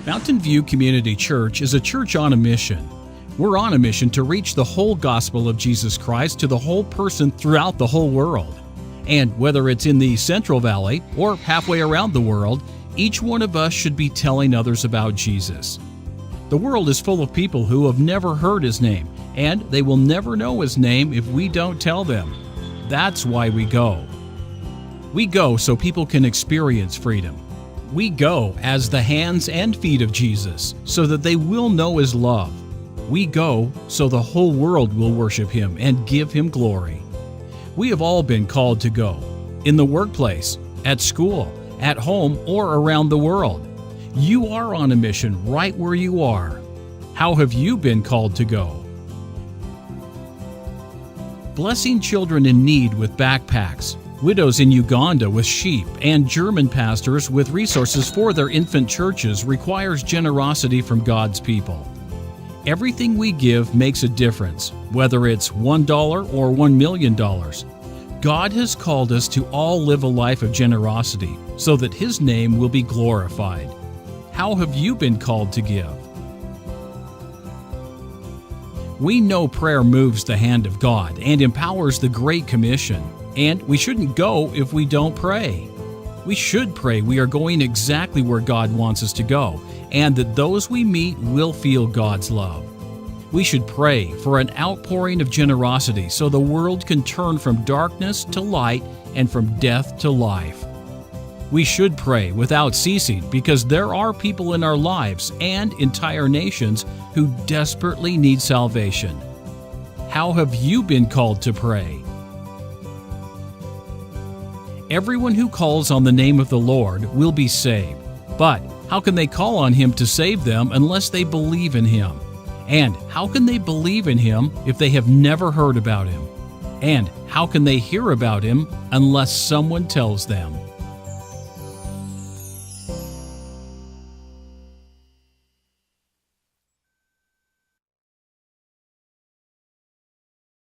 Mountain View Community Church is a church on a mission. We're on a mission to reach the whole gospel of Jesus Christ to the whole person throughout the whole world. And whether it's in the Central Valley or halfway around the world, each one of us should be telling others about Jesus. The world is full of people who have never heard His name, and they will never know His name if we don't tell them. That's why we go. We go so people can experience freedom. We go as the hands and feet of Jesus so that they will know His love. We go so the whole world will worship Him and give Him glory. We have all been called to go, in the workplace, at school, at home, or around the world. You are on a mission right where you are. How have you been called to go? Blessing children in need with backpacks, widows in Uganda with sheep, and German pastors with resources for their infant churches requires generosity from God's people. Everything we give makes a difference, whether it's $1 or $1 million. God has called us to all live a life of generosity so that His name will be glorified. How have you been called to give? We know prayer moves the hand of God and empowers the Great Commission. And we shouldn't go if we don't pray. We should pray we are going exactly where God wants us to go, and that those we meet will feel God's love. We should pray for an outpouring of generosity so the world can turn from darkness to light and from death to life. We should pray without ceasing because there are people in our lives and entire nations who desperately need salvation. How have you been called to pray? Everyone who calls on the name of the Lord will be saved. But how can they call on Him to save them unless they believe in Him? And how can they believe in Him if they have never heard about Him? And how can they hear about Him unless someone tells them?